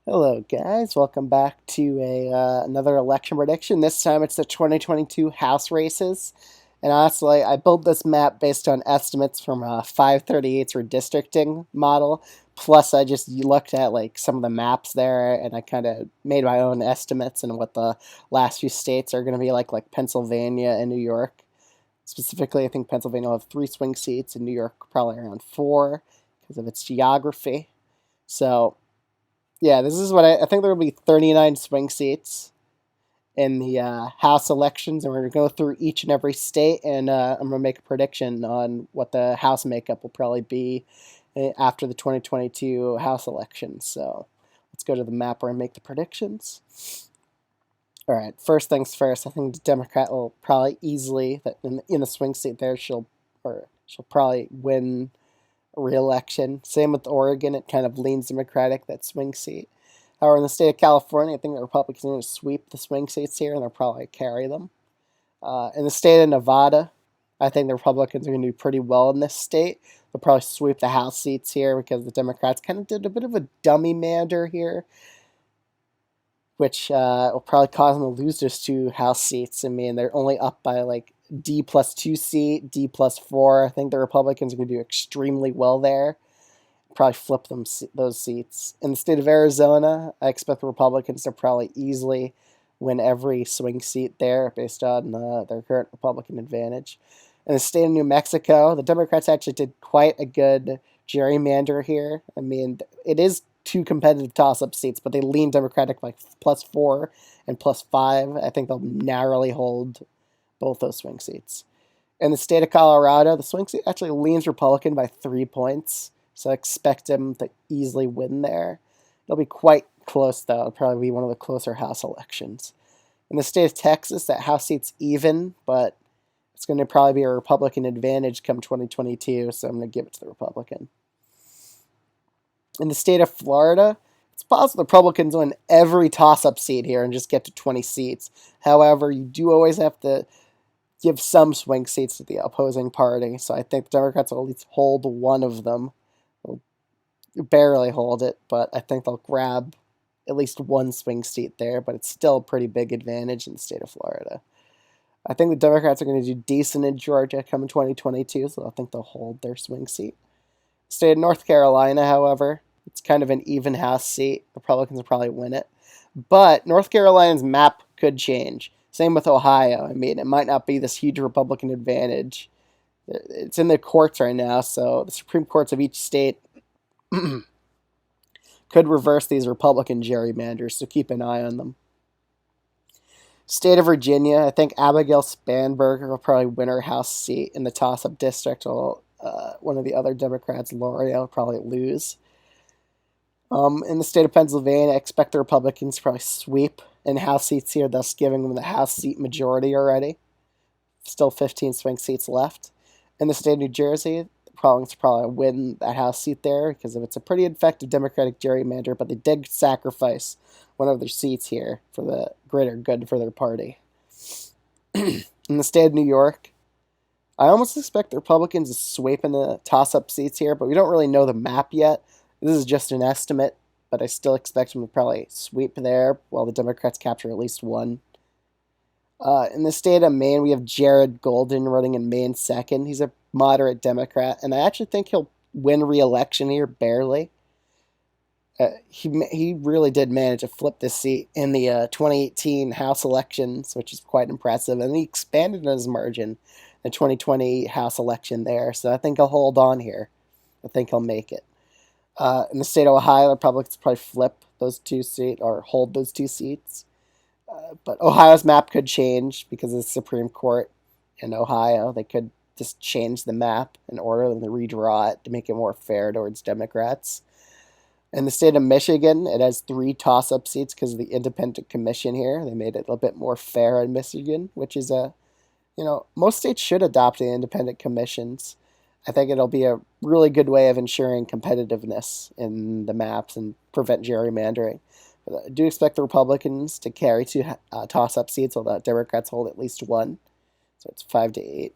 Hello, guys. Welcome back to another election prediction. This time it's the 2022 House races. And honestly, I built this map based on estimates from 538's redistricting model. Plus, I just looked at like some of the maps there, and I kind of made my own estimates and what the last few states are going to be like Pennsylvania and New York. Specifically, I think Pennsylvania will have 3 swing seats, and New York probably around 4 because of its geography. So yeah, this is what I think there will be 39 swing seats in the House elections, and we're going to go through each and every state, and I'm going to make a prediction on what the House makeup will probably be after the 2022 House elections. So let's go to the map where I make the predictions. All right, first things first. I think the Democrat will probably easily that in the swing state there she'll probably win re-election. Same with Oregon; it kind of leans Democratic, that swing seat. However, in the state of California, I think the Republicans are going to sweep the swing states here, and they'll probably carry them. In the state of Nevada, I think the Republicans are going to do pretty well in this state. They'll probably sweep the House seats here because the Democrats kind of did a bit of a dummy mander here, which will probably cause them to lose those 2 House seats. I mean, they're only up by like D+2 seat, D+4. I think the Republicans are going to do extremely well there. Probably flip those seats. In the state of Arizona, I expect the Republicans to probably easily win every swing seat there based on their current Republican advantage. In the state of New Mexico, the Democrats actually did quite a good gerrymander here. I mean, it is 2 competitive toss-up seats, but they lean Democratic by +4 and +5. I think they'll narrowly hold both those swing seats. In the state of Colorado, the swing seat actually leans Republican by 3 points, so I expect them to easily win there. It'll be quite close, though. It'll probably be one of the closer House elections. In the state of Texas, that House seat's even, but it's going to probably be a Republican advantage come 2022, so I'm going to give it to the Republican. In the state of Florida, it's possible the Republicans win every toss-up seat here and just get to 20 seats. However, you do always have to give some swing seats to the opposing party. So I think the Democrats will at least hold one of them. They'll barely hold it, but I think they'll grab at least one swing seat there, but it's still a pretty big advantage in the state of Florida. I think the Democrats are going to do decent in Georgia come 2022, so I think they'll hold their swing seat. State of North Carolina, however, it's kind of an even House seat. Republicans will probably win it. But North Carolina's map could change. Same with Ohio. I mean, it might not be this huge Republican advantage. It's in the courts right now, so the Supreme Courts of each state could reverse these Republican gerrymanders, so keep an eye on them. State of Virginia, I think Abigail Spanberger will probably win her House seat in the toss-up district, while one of the other Democrats, Loria, will probably lose. In the state of Pennsylvania, I expect the Republicans to probably sweep in House seats here, thus giving them the House seat majority already. Still 15 swing seats left. In the state of New Jersey, the Republicans probably win that House seat there because it's a pretty effective Democratic gerrymander, but they did sacrifice one of their seats here for the greater good for their party. In the state of New York, I almost expect the Republicans to sweep in the toss-up seats here, but we don't really know the map yet. This is just an estimate, but I still expect them to probably sweep there while the Democrats capture at least one. In the state of Maine, we have Jared Golden running in Maine second. He's a moderate Democrat, and I actually think he'll win re-election here barely. He really did manage to flip this seat in the 2018 House elections, which is quite impressive, and he expanded his margin in the 2020 House election there. So I think he'll hold on here. I think he'll make it. In the state of Ohio, the Republicans probably flip those 2 seats or hold those 2 seats. But Ohio's map could change because of the Supreme Court in Ohio. They could just change the map and order them to redraw it to make it more fair towards Democrats. In the state of Michigan, it has 3 toss-up seats because of the independent commission here. They made it a little bit more fair in Michigan, which is most states should adopt the independent commissions. I think it'll be a really good way of ensuring competitiveness in the maps and prevent gerrymandering. But I do expect the Republicans to carry 2 toss-up seats, while the Democrats hold at least one. So it's 5-8.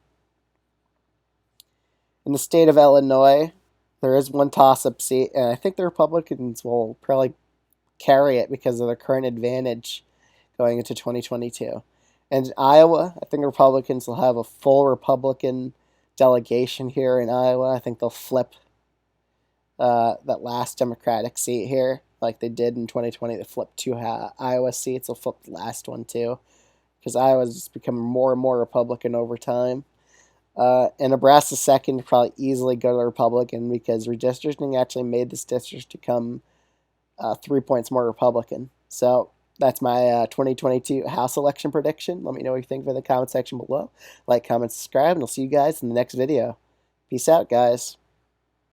In the state of Illinois, there is 1 toss-up seat, and I think the Republicans will probably carry it because of their current advantage going into 2022. And Iowa, I think Republicans will have a full Republican delegation here in Iowa. I think they'll flip that last Democratic seat here, like they did in 2020. They flipped two Iowa seats. They'll flip the last one too, because Iowa's just becoming more and more Republican over time. And Nebraska's second probably easily go to Republican because redistricting actually made this district become 3 points more Republican. So that's my 2022 House election prediction. Let me know what you think in the comment section below. Like, comment, subscribe, and I'll see you guys in the next video. Peace out, guys.